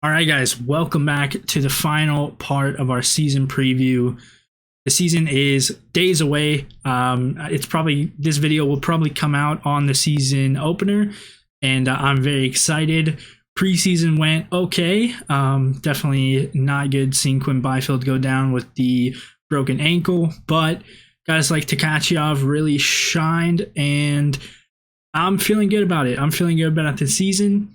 All right, guys, welcome back to the final part of our season preview. The season is days away. This video will probably come out on the season opener, and I'm very excited. Preseason went okay. Definitely not good seeing Quinn Byfield go down with the broken ankle, but guys like Takachov really shined, and I'm feeling good about it. I'm feeling good about the season,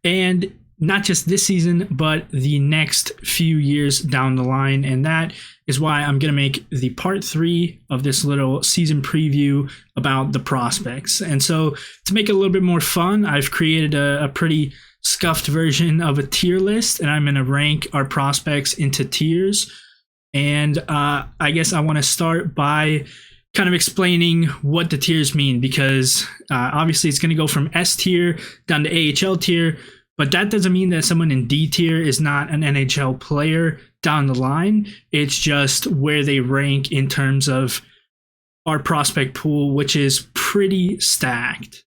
and not just this season, but the next few years down the line. And that is why I'm going to make the part 3 of this little season preview about the prospects. And so to make it a little bit more fun, I've created a pretty scuffed version of a tier list, and I'm going to rank our prospects into tiers. And I guess I want to start by kind of explaining what the tiers mean, because obviously it's going to go from S tier down to AHL tier. But that doesn't mean that someone in D tier is not an NHL player down the line. It's just where they rank in terms of our prospect pool, which is pretty stacked.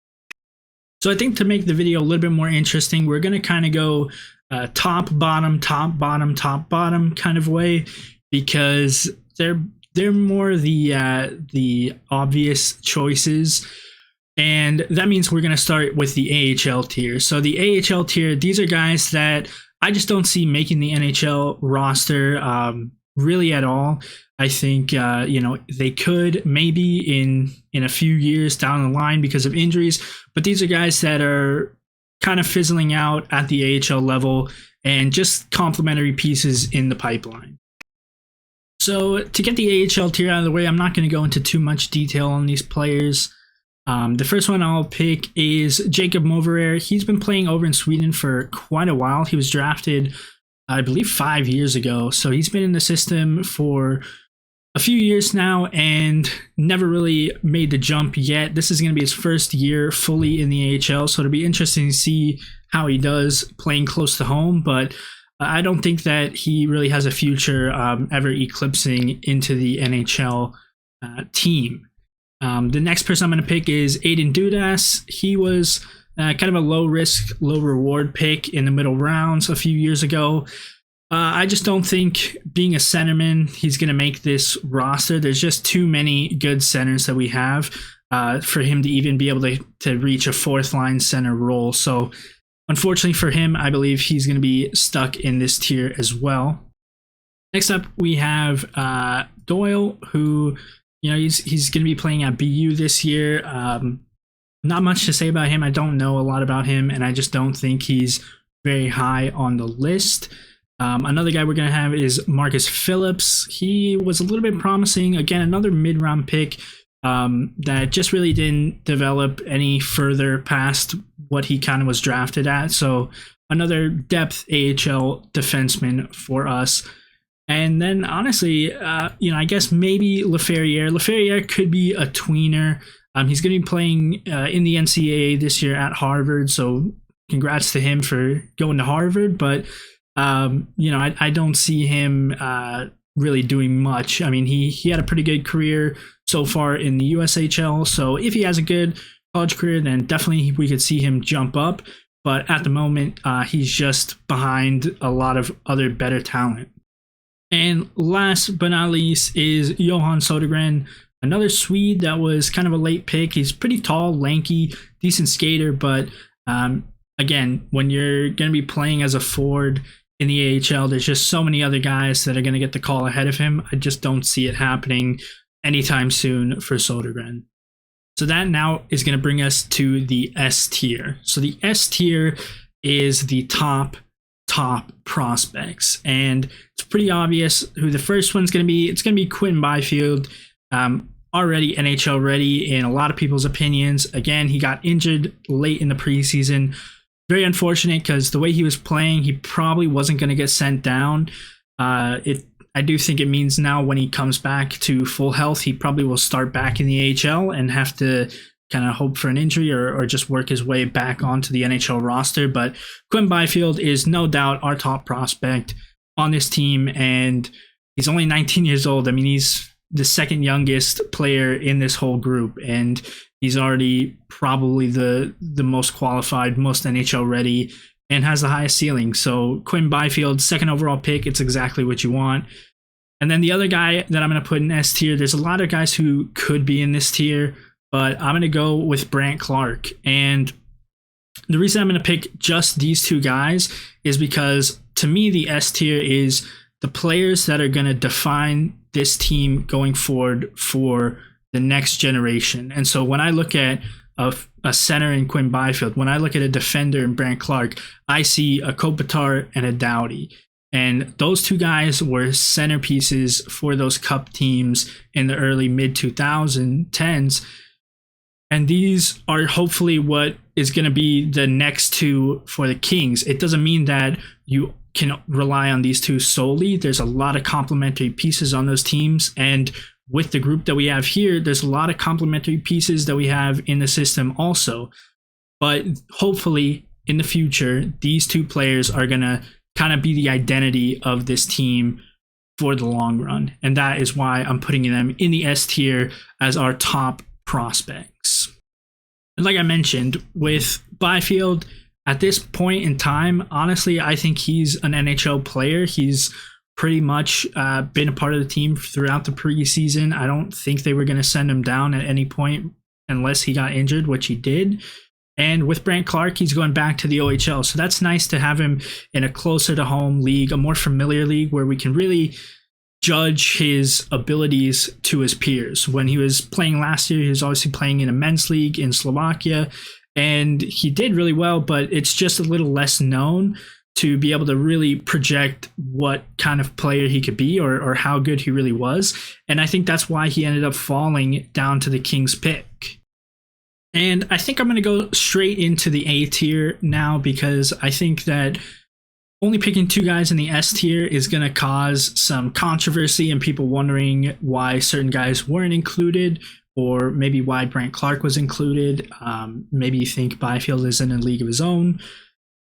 So I think to make the video a little bit more interesting, we're going to kind of go top, bottom, top, bottom, top, bottom kind of way, because they're more the obvious choices. And that means we're going to start with the AHL tier. So the AHL tier, these are guys that I just don't see making the NHL roster really at all. I think they could maybe in a few years down the line because of injuries, but these are guys that are kind of fizzling out at the AHL level and just complementary pieces in the pipeline. So to get the AHL tier out of the way, I'm not going to go into too much detail on these players. The first one I'll pick is Jacob Moverer. He's been playing over in Sweden for quite a while. He was drafted, I believe, 5 years ago. So he's been in the system for a few years now and never really made the jump yet. This is going to be his first year fully in the AHL. So it'll be interesting to see how he does playing close to home. But I don't think that he really has a future ever eclipsing into the NHL team. The next person I'm going to pick is Aiden Dudas. He was kind of a low risk, low reward pick in the middle rounds a few years ago. I just don't think being a centerman, he's going to make this roster. There's just too many good centers that we have for him to even be able to reach a fourth line center role. So unfortunately for him, I believe he's going to be stuck in this tier as well. Next up, we have Doyle, who he's going to be playing at BU this year. Not much to say about him. I don't know a lot about him, and I just don't think he's very high on the list. Another guy we're going to have is Marcus Phillips. He was a little bit promising. Again, another mid-round pick that just really didn't develop any further past what he kind of was drafted at. So another depth AHL defenseman for us. And then, honestly, I guess maybe Laferriere. Laferriere could be a tweener. He's going to be playing in the NCAA this year at Harvard, so congrats to him for going to Harvard. But, I don't see him really doing much. I mean, he had a pretty good career so far in the USHL, so if he has a good college career, then definitely we could see him jump up. But at the moment, he's just behind a lot of other better talent. And last but not least is Johan Sodergren, another Swede that was kind of a late pick. He's pretty tall, lanky, decent skater, but again, when you're going to be playing as a forward in the AHL, there's just so many other guys that are going to get the call ahead of him. I just don't see it happening anytime soon for Sodergren. So that now is going to bring us to the S tier. So the S tier is the top prospects, and it's pretty obvious who the first one's going to be. It's going to be Quinn Byfield, already NHL ready in a lot of people's opinions. Again, he got injured late in the preseason. Very unfortunate, because the way he was playing, he probably wasn't going to get sent down. I do think it means now when he comes back to full health, he probably will start back in the AHL and have to kind of hope for an injury or just work his way back onto the NHL roster. But Quinn Byfield is no doubt our top prospect on this team, and he's only 19 years old. I mean, he's the second youngest player in this whole group, and he's already probably the most qualified, most NHL ready, and has the highest ceiling. So Quinn Byfield, second overall pick, it's exactly what you want. And then the other guy that I'm going to put in S tier, there's a lot of guys who could be in this tier, but I'm going to go with Brandt Clarke. And the reason I'm going to pick just these two guys is because to me, the S tier is the players that are going to define this team going forward for the next generation. And so when I look at a center in Quinn Byfield, when I look at a defender in Brandt Clarke, I see a Kopitar and a Doughty. And those two guys were centerpieces for those cup teams in the early mid 2010s. And these are hopefully what is going to be the next two for the Kings. It doesn't mean that you can rely on these two solely. There's a lot of complementary pieces on those teams. And with the group that we have here, there's a lot of complementary pieces that we have in the system also. But hopefully in the future, these two players are going to kind of be the identity of this team for the long run. And that is why I'm putting them in the S tier as our top prospects. And like I mentioned, with Byfield, at this point in time, honestly, I think he's an NHL player. He's pretty much been a part of the team throughout the preseason. I don't think they were going to send him down at any point unless he got injured, which he did. And with Brandt Clarke, he's going back to the OHL. So that's nice to have him in a closer to home league, a more familiar league where we can really judge his abilities to his peers. When he was playing last year, he was obviously playing in a men's league in Slovakia, and he did really well, but it's just a little less known to be able to really project what kind of player he could be or how good he really was. And I think that's why he ended up falling down to the Kings pick. And I think I'm going to go straight into the A tier now, because I think that only picking two guys in the S tier is going to cause some controversy and people wondering why certain guys weren't included, or maybe why Brandt Clarke was included. Maybe you think Byfield is in a league of his own.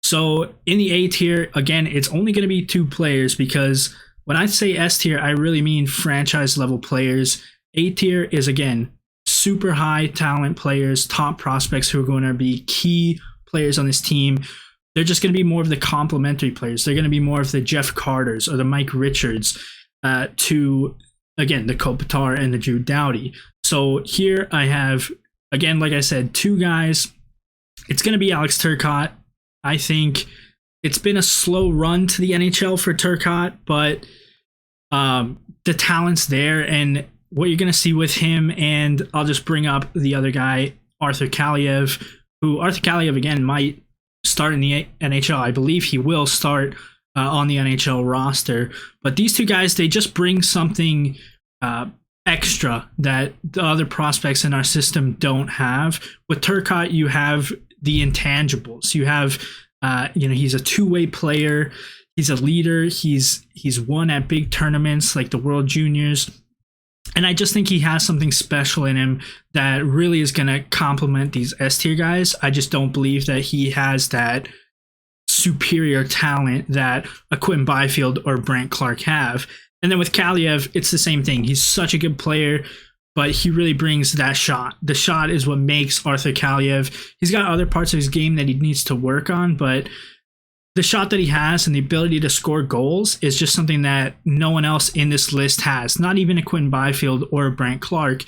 So in the A tier, again, it's only going to be two players, because when I say S tier, I really mean franchise level players. A tier is, again, super high talent players, top prospects who are going to be key players on this team. They're just going to be more of the complementary players. They're going to be more of the Jeff Carters or the Mike Richards to, again, the Kopitar and the Drew Doughty. So here I have, again, like I said, two guys. It's going to be Alex Turcotte. I think it's been a slow run to the NHL for Turcotte, but the talent's there, and what you're going to see with him, and I'll just bring up the other guy, Arthur Kaliev, who Arthur Kaliev, again, might start in the NHL. I believe he will start on the NHL roster. But these two guys, they just bring something extra that the other prospects in our system don't have. With Turcotte, you have the intangibles. You have, he's a two-way player. He's a leader. He's won at big tournaments like the World Juniors. And I just think he has something special in him that really is going to complement these S tier guys. I just don't believe that he has that superior talent that a Quinn Byfield or Brandt Clarke have. And then with Kaliev, it's the same thing. He's such a good player, but he really brings that shot. The shot is what makes Arthur Kaliev. He's got other parts of his game that he needs to work on, but the shot that he has and the ability to score goals is just something that no one else in this list has, not even a Quinn Byfield or a Brandt Clarke.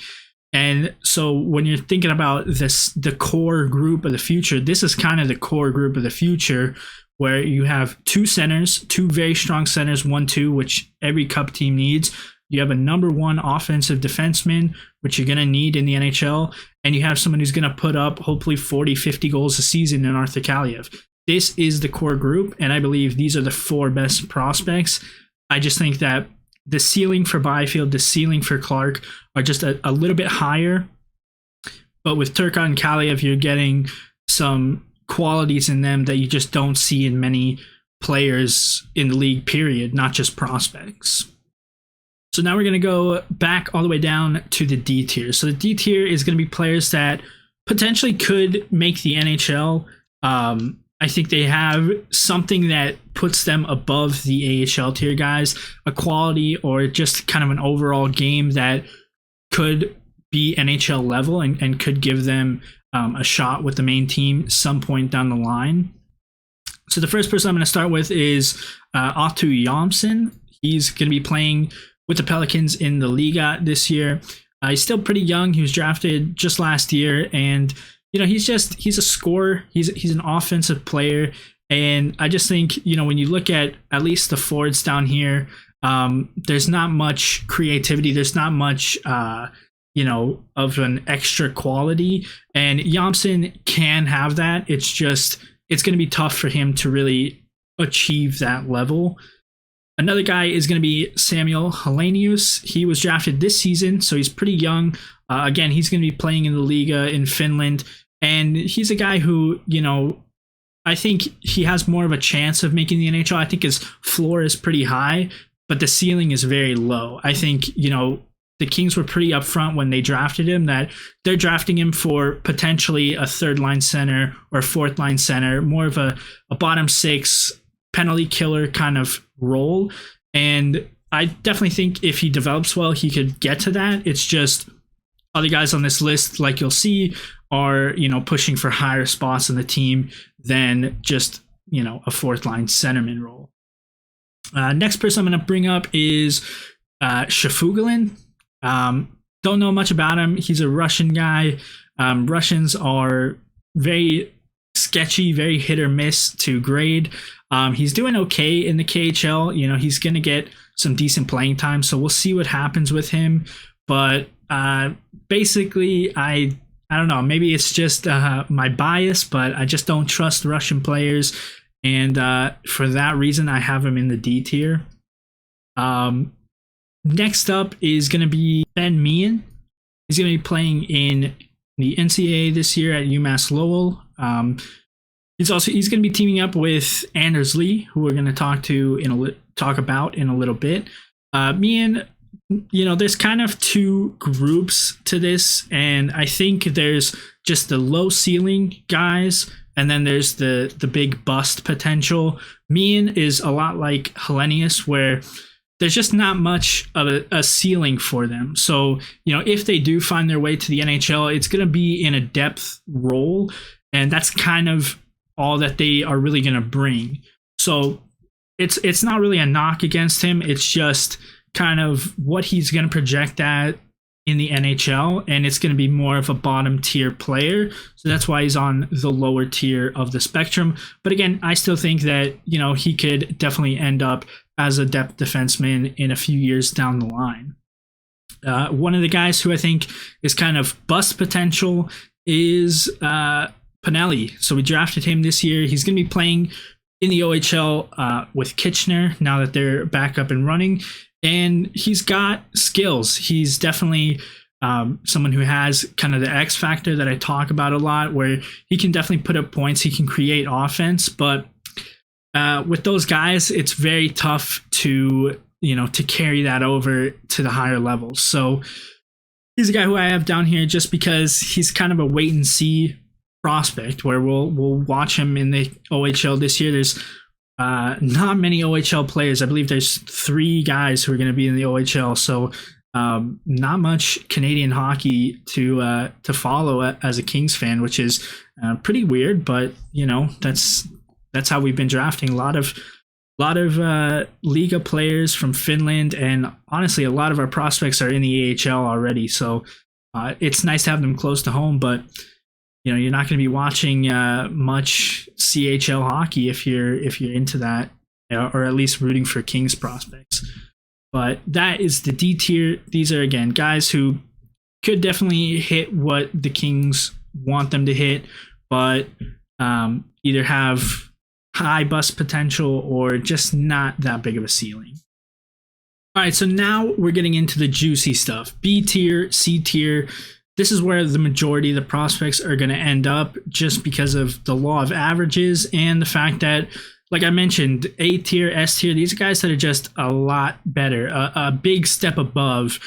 And so when you're thinking about the core group of the future, this is kind of the core group of the future, where you have two centers, two very strong centers, 1-2, which every cup team needs. You have a number one offensive defenseman, which you're going to need in the NHL. And you have someone who's going to put up hopefully 40, 50 goals a season in Arthur Kaliev. This is the core group, and I believe these are the four best prospects. I just think that the ceiling for Byfield, the ceiling for Clarke are just a little bit higher. But with Turcotte and Kaliev, you're getting some qualities in them that you just don't see in many players in the league, period, not just prospects. So now we're going to go back all the way down to the D tier. So the D tier is going to be players that potentially could make the NHL. I think they have something that puts them above the AHL tier guys, a quality or just kind of an overall game that could be NHL level and could give them a shot with the main team some point down the line. So the first person I'm going to start with is Otto Janssen. He's going to be playing with the Pelicans in the Liga this year. He's still pretty young. He was drafted just last year, and he's a scorer. He's an offensive player, and I just think when you look at least the forwards down here, there's not much creativity. There's not much of an extra quality, and Janssen can have that. It's going to be tough for him to really achieve that level. Another guy is going to be Samuel Helenius. He was drafted this season, so he's pretty young. Again, he's going to be playing in the Liga in Finland, and he's a guy who, I think he has more of a chance of making the NHL. I think his floor is pretty high, but the ceiling is very low. I think, the Kings were pretty upfront when they drafted him that they're drafting him for potentially a third line center or fourth line center, more of a bottom six penalty killer kind of role. And I definitely think if he develops well, he could get to that. It's just other guys on this list, like you'll see, are, pushing for higher spots in the team than just, a fourth line centerman role. Next person I'm going to bring up is Shafugulin. Don't know much about him. He's a Russian guy. Russians are very sketchy, very hit or miss to grade. He's doing okay in the KHL. He's going to get some decent playing time, so we'll see what happens with him. But basically, I don't know. Maybe it's just my bias, but I just don't trust Russian players, and for that reason, I have him in the D tier. Next up is going to be Ben Meehan. He's going to be playing in the NCAA this year at UMass Lowell. He's going to be teaming up with Anders Lee, who we're going to talk about in a little bit. Meehan, there's kind of two groups to this, and I think there's just the low ceiling guys, and then there's the big bust potential. Meehan is a lot like Helenius, where there's just not much of a ceiling for them. So, if they do find their way to the NHL, it's going to be in a depth role, and that's kind of all that they are really going to bring. So it's not really a knock against him. It's just kind of what he's going to project at in the NHL, and it's going to be more of a bottom tier player. So that's why he's on the lower tier of the spectrum. But again, I still think that, he could definitely end up as a depth defenseman in a few years down the line. One of the guys who I think is kind of bust potential is Pinelli. So we drafted him this year. He's going to be playing in the OHL with Kitchener now that they're back up and running. And he's got skills. He's definitely someone who has kind of the X factor that I talk about a lot, where he can definitely put up points. He can create offense. But with those guys, it's very tough to carry that over to the higher levels. So he's a guy who I have down here just because he's kind of a wait and see prospect, where we'll watch him in the OHL this year. There's not many OHL players. I believe there's 3 guys who are going to be in the OHL. So not much Canadian hockey to follow as a Kings fan, which is pretty weird. But that's how we've been drafting a lot of Liga players from Finland, and honestly, a lot of our prospects are in the AHL already. So it's nice to have them close to home, but you're not going to be watching much CHL hockey if you're into that, or at least rooting for Kings prospects. But that is the D tier. These are, again, guys who could definitely hit what the Kings want them to hit, but either have high bust potential or just not that big of a ceiling. All right, so now we're getting into the juicy stuff. B tier, C tier. This is where the majority of the prospects are going to end up, just because of the law of averages and the fact that, like I mentioned, A tier, S tier, these are guys that are just a lot better, a big step above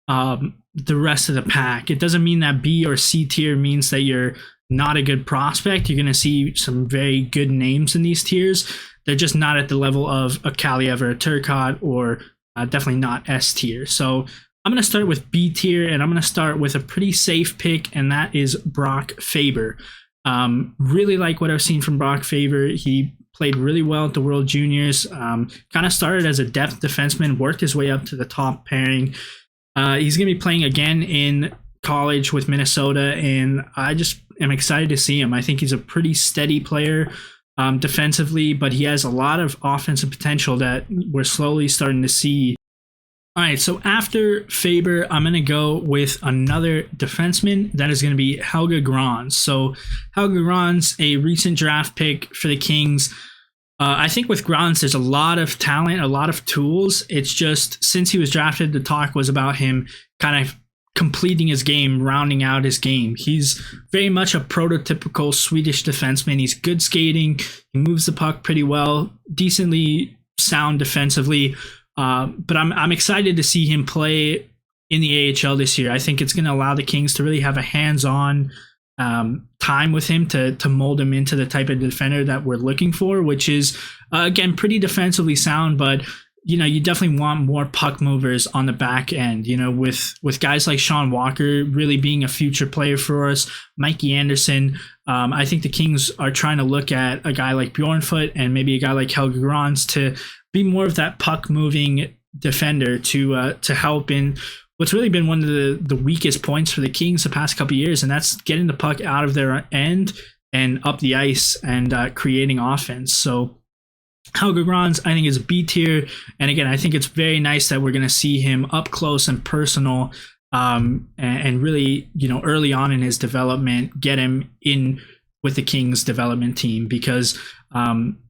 the rest of the pack. It doesn't mean that B or C tier means that you're not a good prospect. You're going to see some very good names in these tiers. They're just not at the level of a Kaliev or a Turcotte, or definitely not S tier. So I'm going to start with B tier, and I'm going to start with a pretty safe pick, and that is Brock Faber. Really like what I've seen from Brock Faber. He played really well at the World Juniors. Kind of started as a depth defenseman, worked his way up to the top pairing. He's going to be playing again in college with Minnesota, and I just am excited to see him. I think he's a pretty steady player defensively, but he has a lot of offensive potential that we're slowly starting to see. All right, so after Faber, I'm going to go with another defenseman. That is going to be Helge Grans. So Helge Grans, a recent draft pick for the Kings. I think with Grans, there's a lot of talent, a lot of tools. It's just since he was drafted, the talk was about him kind of completing his game, rounding out his game. He's very much a prototypical Swedish defenseman. He's good skating. He moves the puck pretty well, decently sound defensively. But I'm excited to see him play in the AHL this year. I think it's going to allow the Kings to really have a hands-on time with him to mold him into the type of defender that we're looking for, which is, again, pretty defensively sound, but you definitely want more puck movers on the back end, with guys like Sean Walker really being a future player for us, Mikey Anderson. I think the Kings are trying to look at a guy like Bjornfoot and maybe a guy like Helge Grans to be more of that puck moving defender to help in what's really been one of the weakest points for the Kings the past couple of years, and that's getting the puck out of their end and up the ice and creating offense. So Helge Grans, I think, is B tier, and again, I think it's very nice that we're going to see him up close and personal, and really, early on in his development, get him in with the Kings development team because,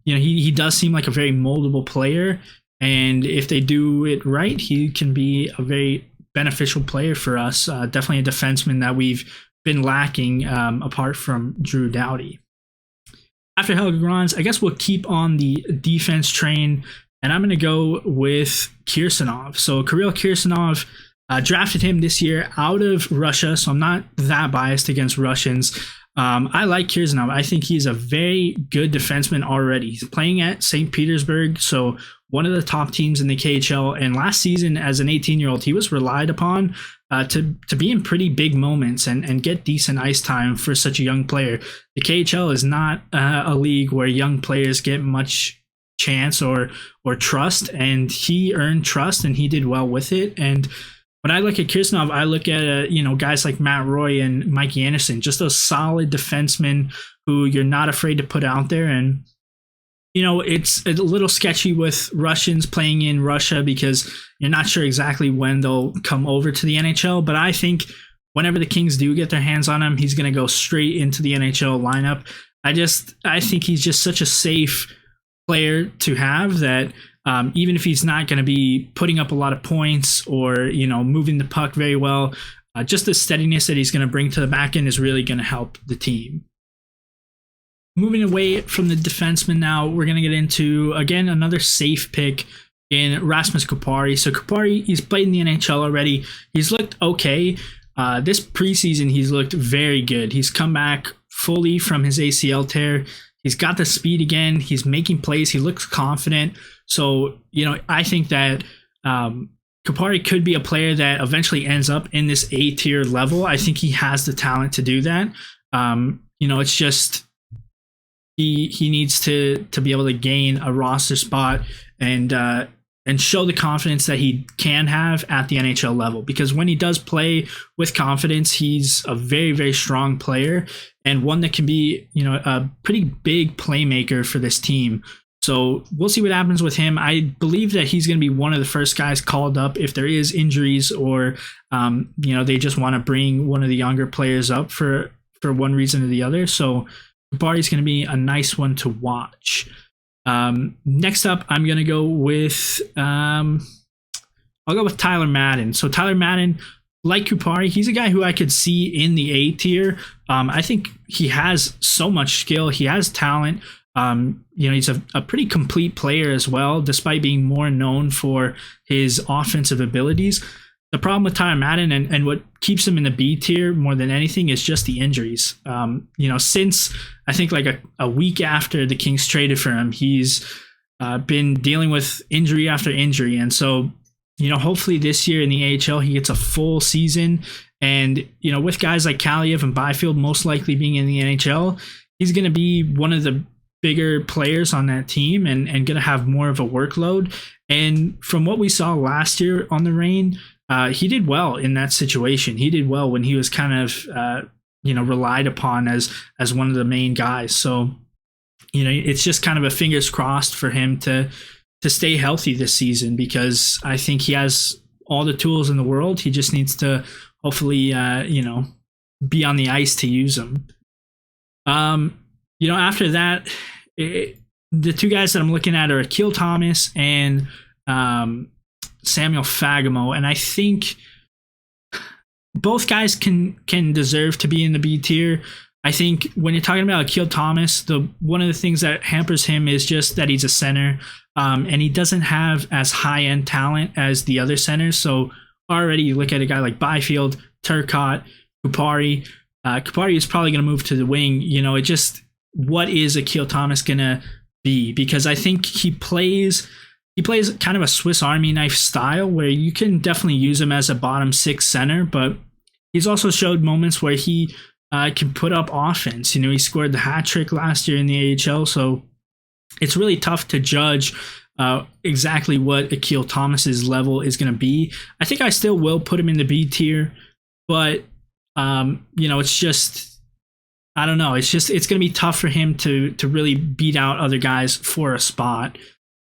he does seem like a very moldable player, and if they do it right, he can be a very beneficial player for us. Definitely a defenseman that we've been lacking apart from Drew Doughty. After Helge Grans, I guess we'll keep on the defense train, and I'm going to go with Kirsanov. So Kirill Kirsanov, drafted him this year out of Russia, so I'm not that biased against Russians. I like Kirsanov. I think he's a very good defenseman already. He's playing at St. Petersburg, so one of the top teams in the KHL. And last season, as an 18-year-old, he was relied upon to be in pretty big moments and get decent ice time for such a young player. The KHL is not a league where young players get much chance or trust, and he earned trust and he did well with it. And when I look at Kirsanov, I look at guys like Matt Roy and Mikey Anderson, just those solid defensemen who you're not afraid to put out there. And it's a little sketchy with Russians playing in Russia because you're not sure exactly when they'll come over to the NHL. But I think whenever the Kings do get their hands on him, he's going to go straight into the NHL lineup. I think he's just such a safe player to have that even if he's not going to be putting up a lot of points or, moving the puck very well, just the steadiness that he's going to bring to the back end is really going to help the team. Moving away from the defenseman now, we're going to get into, again, another safe pick in Rasmus Kupari. So Kupari, he's played in the NHL already. He's looked okay. This preseason, he's looked very good. He's come back fully from his ACL tear. He's got the speed again. He's making plays. He looks confident. So, I think that Kupari could be a player that eventually ends up in this A tier level. I think he has the talent to do that. It's just he needs to be able to gain a roster spot and show the confidence that he can have at the NHL level. Because when he does play with confidence, he's a very, very strong player and one that can be, a pretty big playmaker for this team. So we'll see what happens with him. I believe that he's going to be one of the first guys called up if there is injuries or, they just want to bring one of the younger players up for one reason or the other. So Kupari's going to be a nice one to watch. Next up, I'm going to go with I'll go with Tyler Madden. So Tyler Madden, like Kupari, he's a guy who I could see in the A tier. I think he has so much skill. He has talent. He's a pretty complete player as well, despite being more known for his offensive abilities. The problem with Tyler Madden and what keeps him in the B tier more than anything is just the injuries. Since I think like a week after the Kings traded for him, he's been dealing with injury after injury. And so, hopefully this year in the AHL, he gets a full season. And, with guys like Kaliev and Byfield most likely being in the NHL, he's going to be one of the bigger players on that team and going to have more of a workload. And from what we saw last year on the Reign, he did well in that situation. He did well when he was kind of relied upon as one of the main guys. So it's just kind of a fingers crossed for him to stay healthy this season, because I think he has all the tools in the world. He just needs to hopefully be on the ice to use them. After that, the two guys that I'm looking at are Akil Thomas and Samuel Fagemo, and I think both guys can deserve to be in the B tier. I think when you're talking about Akil Thomas, one of the things that hampers him is just that he's a center, and he doesn't have as high-end talent as the other centers. So already you look at a guy like Byfield, Turcotte, Kupari. Kupari is probably going to move to the wing. What is Akil Thomas going to be? Because I think he plays kind of a Swiss Army knife style where you can definitely use him as a bottom six center, but he's also showed moments where he can put up offense. He scored the hat trick last year in the AHL, so it's really tough to judge exactly what Akil Thomas's level is going to be. I think I still will put him in the B tier, but it's just, I don't know. It's going to be tough for him to really beat out other guys for a spot.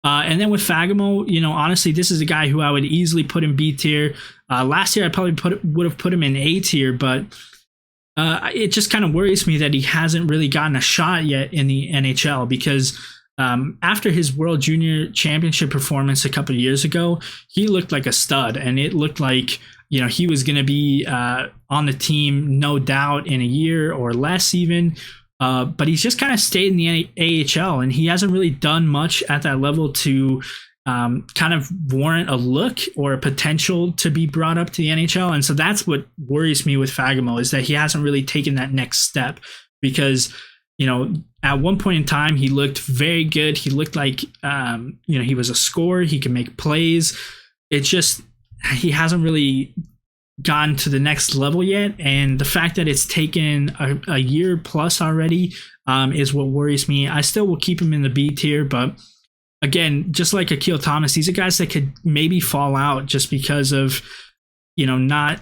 And then with Fagemo, honestly, this is a guy who I would easily put in B tier. Last year, I probably would have put him in A tier, but it just kind of worries me that he hasn't really gotten a shot yet in the NHL, because after his World Junior Championship performance a couple of years ago, he looked like a stud, and it looked like he was going to be on the team, no doubt, in a year or less even. But he's just kind of stayed in the AHL, and he hasn't really done much at that level to kind of warrant a look or a potential to be brought up to the NHL. And so that's what worries me with Fagemo, is that he hasn't really taken that next step, because at one point in time he looked very good. He looked like he was a scorer. He can make plays. It's just he hasn't really gotten to the next level yet, and the fact that it's taken a year plus already is what worries me. I still will keep him in the B tier, but again, just like Akil Thomas, these are guys that could maybe fall out just because of not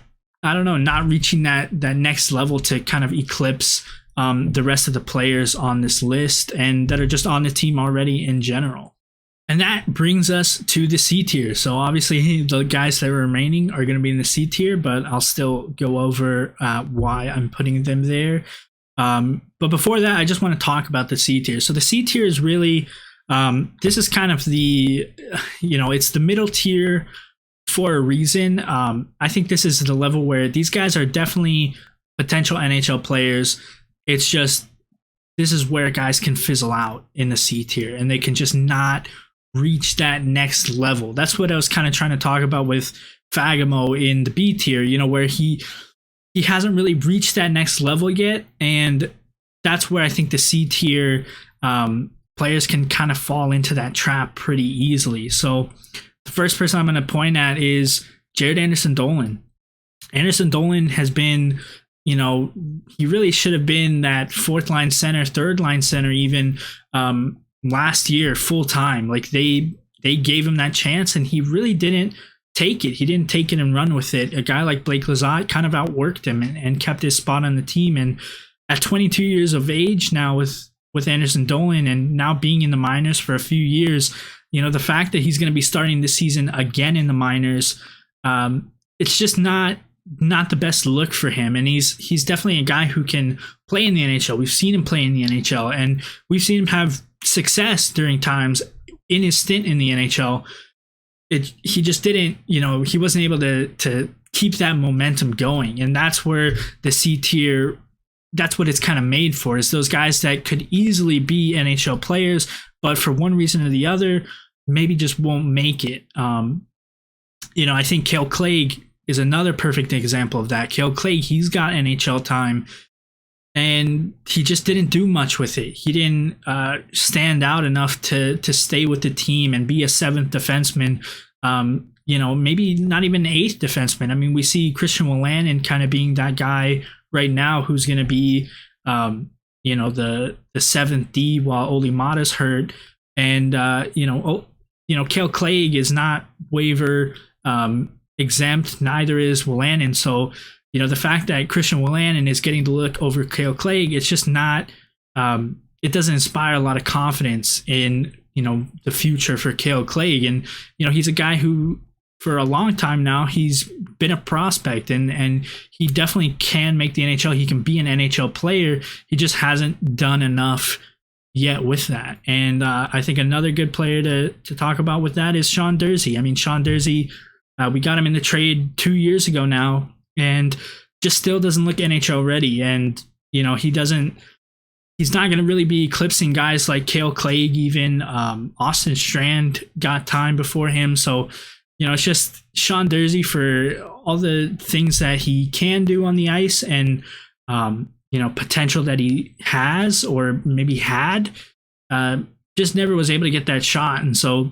reaching that next level to kind of eclipse the rest of the players on this list and that are just on the team already in general. And that brings us to the C tier. So obviously the guys that are remaining are going to be in the C tier, but I'll still go over why I'm putting them there. But before that, I just want to talk about the C tier. So the C tier is really, this is kind of the, it's the middle tier for a reason. I think this is the level where these guys are definitely potential NHL players. It's just, this is where guys can fizzle out in the C tier, and they can just not reach that next level. That's what I was kind of trying to talk about with Fagemo in the B tier, where he hasn't really reached that next level yet, and that's where I think the C tier players can kind of fall into that trap pretty easily. So the first person I'm going to point at is Jared Anderson-Dolan. Anderson-Dolan has been, he really should have been that fourth line center, third line center even last year full time. Like they gave him that chance, and he really didn't take it. He didn't take it and run with it. A guy like Blake Lizotte kind of outworked him and kept his spot on the team. And at 22 years of age now with Anderson-Dolan, and now being in the minors for a few years, the fact that he's going to be starting this season again in the minors, it's just not the best look for him. And he's definitely a guy who can play in the NHL. We've seen him play in the NHL, and we've seen him have success during times in his stint in the NHL. He just didn't, he wasn't able to keep that momentum going. And that's where the C tier, that's what it's kind of made for, is those guys that could easily be NHL players, but for one reason or the other, maybe just won't make it. I think Cale Clague is another perfect example of that. Cale Clague, he's got NHL time, and he just didn't do much with it. He didn't stand out enough to stay with the team and be a seventh defenseman. Maybe not even an eighth defenseman. I mean, we see Christian Wolanin kind of being that guy right now who's going to be, the seventh D while Oli Mata's hurt, and Kale Clegg is not waiver exempt. Neither is Wolanin. So the fact that Christian Wolanin is getting the look over Kale Clegg, it's just not. It doesn't inspire a lot of confidence in the future for Kale Clegg, and he's a guy who for a long time now he's been a prospect, and he definitely can make the NHL. He can be an NHL player. He just hasn't done enough yet with that. And I think another good player to talk about with that is Sean Durzi. I mean, Sean Durzi, we got him in the trade 2 years ago now, and just still doesn't look NHL ready. And he's not going to really be eclipsing guys like Kale Clegg. Even Austin Strand got time before him. So it's just Sean Durzi for all the things that he can do on the ice, and potential that he has or maybe had, just never was able to get that shot. And so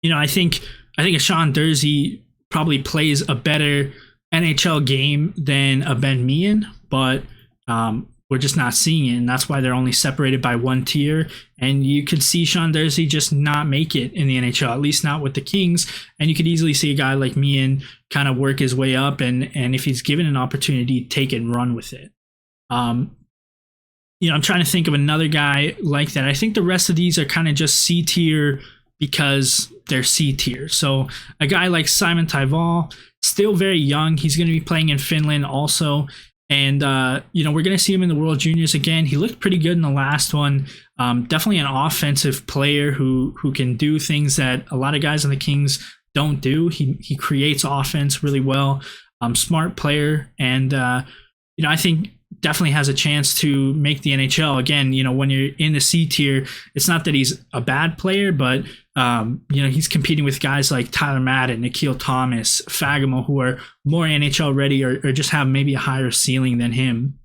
I think a Sean Durzi probably plays a better NHL game than a Ben Meehan, but we're just not seeing it, and that's why they're only separated by one tier. And you could see Sean Durzi just not make it in the NHL, at least not with the Kings. And you could easily see a guy like Meehan kind of work his way up, and if he's given an opportunity, take it and run with it. I'm trying to think of another guy like that. I think the rest of these are kind of just C tier because they're C tier. So a guy like Simon Taival, still very young. He's going to be playing in Finland also. And, we're going to see him in the World Juniors again. He looked pretty good in the last one. Definitely an offensive player who can do things that a lot of guys on the Kings don't do. He creates offense really well. Smart player. And, I think definitely has a chance to make the NHL. Again, when you're in the C tier, it's not that he's a bad player, but he's competing with guys like Tyler Madden, Nikhil Thomas, Fagemo, who are more NHL ready or just have maybe a higher ceiling than him.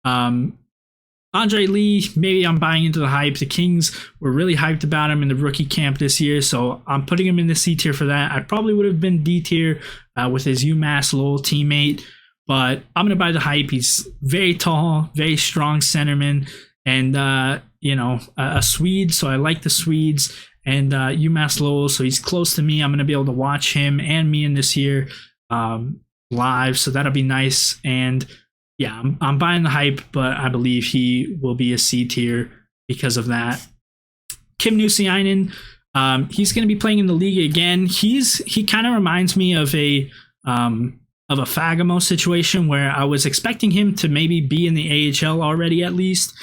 Andre Lee, maybe I'm buying into the hype. The Kings were really hyped about him in the rookie camp this year, so I'm putting him in the C tier for that. I probably would have been D tier with his UMass Lowell teammate, but I'm going to buy the hype. He's very tall, very strong centerman, and a Swede, so I like the Swedes. And UMass Lowell, so he's close to me. I'm going to be able to watch him and Meehan this year live, so that'll be nice. And yeah, I'm buying the hype, but I believe he will be a C tier because of that. Kim Nusiainen, he's going to be playing in the league again. He kind of reminds me of a Fagemo situation where I was expecting him to maybe be in the AHL already at least.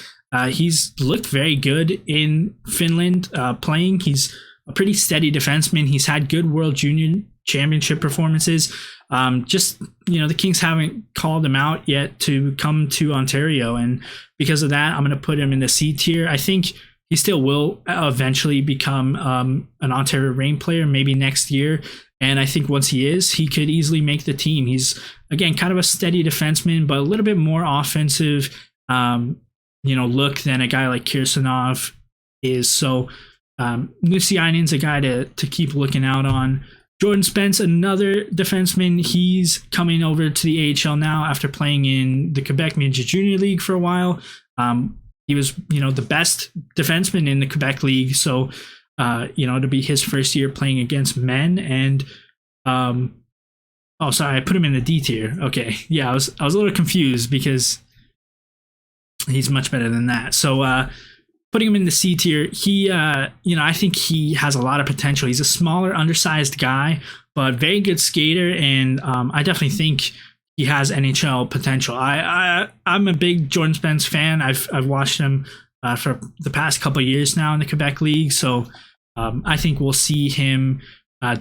He's looked very good in Finland playing. He's a pretty steady defenseman. He's had good World Junior Championship performances. The Kings haven't called him out yet to come to Ontario, and because of that, I'm going to put him in the C tier. I think he still will eventually become an Ontario Reign player, maybe next year. And I think once he is, he could easily make the team. He's, again, kind of a steady defenseman, but a little bit more offensive look than a guy like Kirsanov is. So Nusiainen's a guy to keep looking out on. Jordan Spence, another defenseman. He's coming over to the AHL now after playing in the Quebec Midget Junior League for a while. He was, the best defenseman in the Quebec League. So, to be his first year playing against men. And, I put him in the D tier. Okay. Yeah, I was a little confused because he's much better than that. So, putting him in the C tier, he, I think he has a lot of potential. He's a smaller, undersized guy, but very good skater, and I definitely think he has NHL potential. I'm a big Jordan Spence fan. I've watched him for the past couple of years now in the Quebec League, so I think we'll see him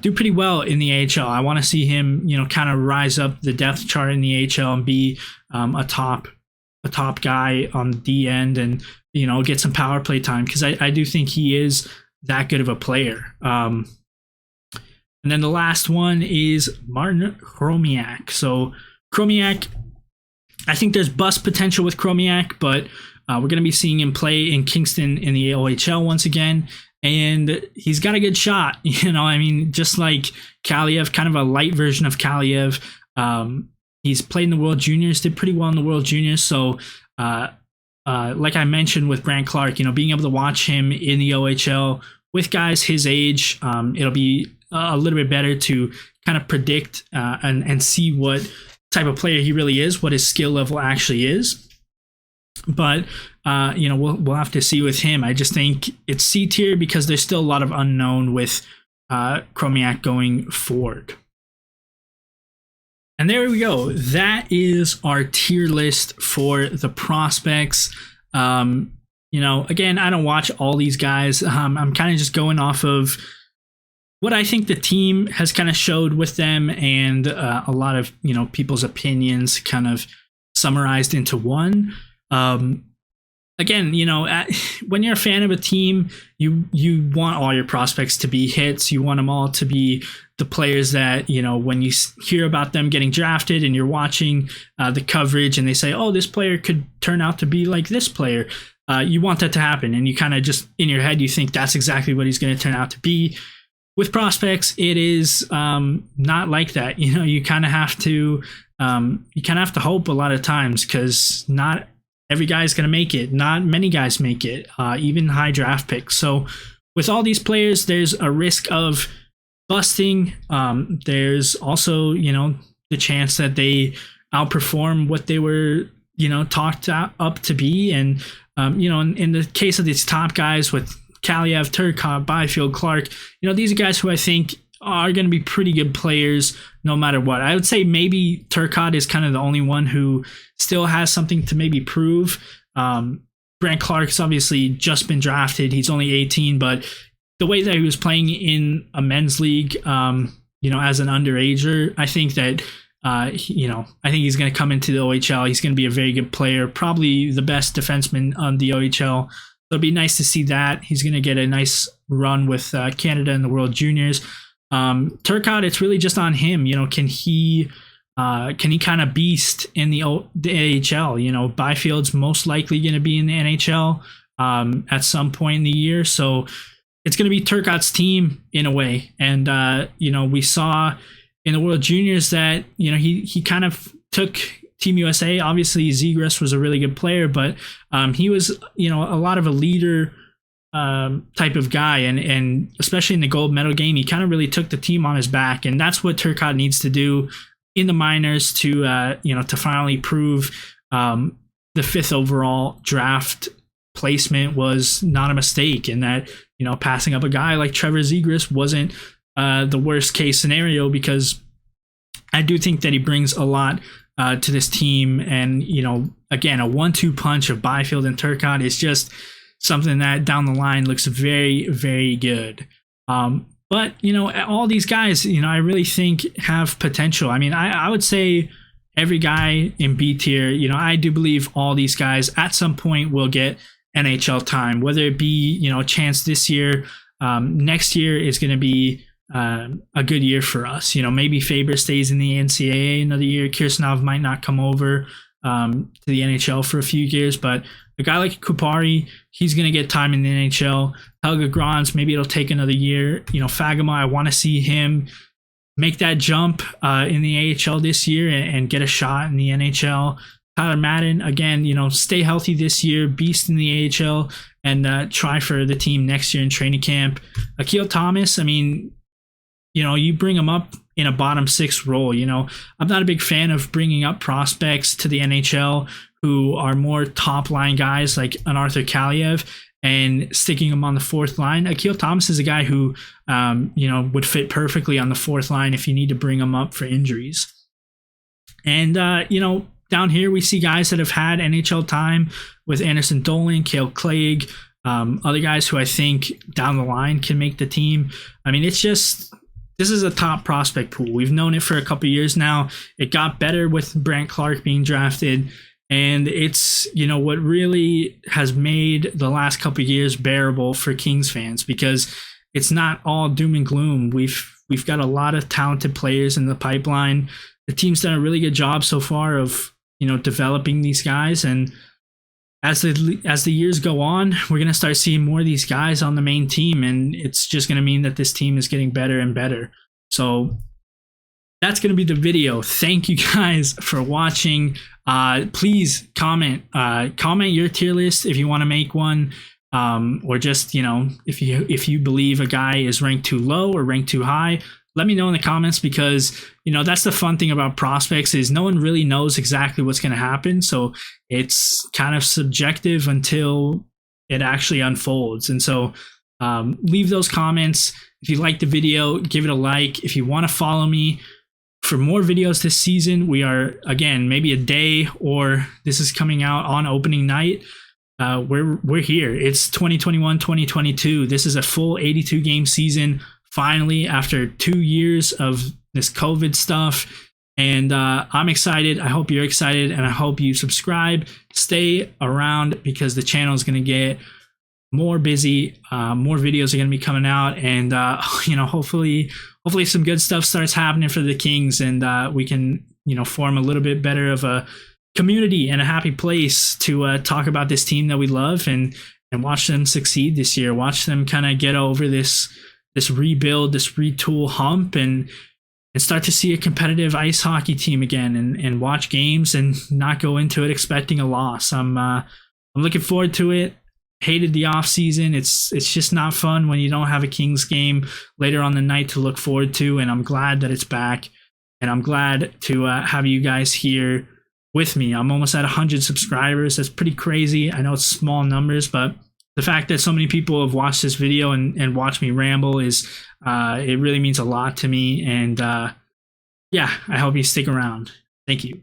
do pretty well in the AHL. I want to see him, kind of rise up the depth chart in the AHL and be a top guy on the D end, and get some power play time, because I do think he is that good of a player. And then the last one is Martin Chromiak. So Chromiak, I think there's bust potential with Chromiak, but we're going to be seeing him play in Kingston in the OHL once again, and he's got a good shot. Just like Kaliev, kind of a light version of Kaliev. He's played in the World Juniors, did pretty well in the World Juniors, so like I mentioned with Brant Clark, being able to watch him in the OHL with guys his age, it'll be a little bit better to kind of predict and see what type of player he really is, what his skill level actually is. But we'll have to see with him. I just think it's C tier because there's still a lot of unknown with Chromiak going forward. And there we go. That is our tier list for the prospects. Again, I don't watch all these guys. I'm kind of just going off of what I think the team has kind of showed with them, and a lot of people's opinions kind of summarized into one. Again, when you're a fan of a team, you want all your prospects to be hits. You want them all to be the players that, when you hear about them getting drafted and you're watching the coverage and they say, oh, this player could turn out to be like this player. You want that to happen. And you kind of just in your head, you think that's exactly what he's going to turn out to be. With prospects, it is not like that. You kind of have to hope a lot of times, because not every guy's going to make it. Not many guys make it, even high draft picks. So with all these players, there's a risk of busting. There's also, the chance that they outperform what they were, talked up to be. And, in the case of these top guys with Kaliev, Turcotte, Byfield, Clark, these are guys who I think are going to be pretty good players no matter what. I would say maybe Turcotte is kind of the only one who still has something to maybe prove. Brant Clark's obviously just been drafted. He's only 18, but the way that he was playing in a men's league, as an underager, I think that, I think he's going to come into the OHL. He's going to be a very good player, probably the best defenseman on the OHL. So it'll be nice to see that. He's going to get a nice run with Canada in the World Juniors. Turcotte, it's really just on him. Can he kind of beast in the AHL? Byfield's most likely going to be in the NHL at some point in the year. So it's going to be Turcotte's team in a way. And, we saw in the World Juniors that, he kind of took Team USA. Obviously, Zegras was a really good player, but he was, a lot of a leader type of guy, and especially in the gold medal game, he kind of really took the team on his back, and that's what Turcotte needs to do in the minors to to finally prove the 5th overall draft placement was not a mistake, and that passing up a guy like Trevor Zegras wasn't the worst case scenario, because I do think that he brings a lot to this team. And again, a 1-2 punch of Byfield and Turcotte is just something that down the line looks very, very good. But all these guys, I really think have potential. I mean, I would say every guy in B tier, I do believe all these guys at some point will get NHL time, whether it be a chance this year. Next year is going to be a good year for us. Maybe Faber stays in the NCAA another year. Kirsanov might not come over to the NHL for a few years, but a guy like Kupari, he's going to get time in the NHL. Helge Grans, maybe it'll take another year. Fagema, I want to see him make that jump in the AHL this year and get a shot in the NHL. Tyler Madden, again, stay healthy this year, beast in the AHL, and try for the team next year in training camp. Akil Thomas, I mean, you bring him up in a bottom 6 role. I'm not a big fan of bringing up prospects to the NHL who are more top line guys like an Arthur Kaliev and sticking him on the 4th line. Akil Thomas is a guy who, would fit perfectly on the 4th line if you need to bring him up for injuries. And, down here we see guys that have had NHL time with Anderson Dolan, Cale Clegg, other guys who I think down the line can make the team. I mean, this is a top prospect pool. We've known it for a couple years now. It got better with Brant Clark being drafted. And it's, what really has made the last couple of years bearable for Kings fans, because it's not all doom and gloom. We've got a lot of talented players in the pipeline. The team's done a really good job so far of, developing these guys. And as the years go on, we're going to start seeing more of these guys on the main team. And it's just going to mean that this team is getting better and better. So that's going to be the video. Thank you guys for watching. Please comment your tier list if you want to make one, or just, if you believe a guy is ranked too low or ranked too high. Let me know in the comments, because that's the fun thing about prospects, is no one really knows exactly what's going to happen. So it's kind of subjective until it actually unfolds. And so leave those comments. If you like the video, give it a like. If you want to follow me for more videos this season, we are, again, maybe a day, or this is coming out on opening night. We're here. It's 2021-2022. This is a full 82 game season. Finally, after 2 years of this COVID stuff. And I'm excited. I hope you're excited, and I hope you subscribe. Stay around, because the channel is going to get more busy. More videos are going to be coming out, and hopefully some good stuff starts happening for the Kings, and we can form a little bit better of a community and a happy place to talk about this team that we love, and watch them succeed this year. Watch them kind of get over this rebuild, this retool hump, and start to see a competitive ice hockey team again, and watch games and not go into it expecting a loss. I'm looking forward to it. Hated the off season. It's just not fun when you don't have a Kings game later on the night to look forward to, and I'm glad that it's back, and I'm glad to have you guys here with me. I'm almost at 100 subscribers. That's pretty crazy. I know it's small numbers, but the fact that so many people have watched this video and watched me ramble is, it really means a lot to me. And yeah, I hope you stick around. Thank you.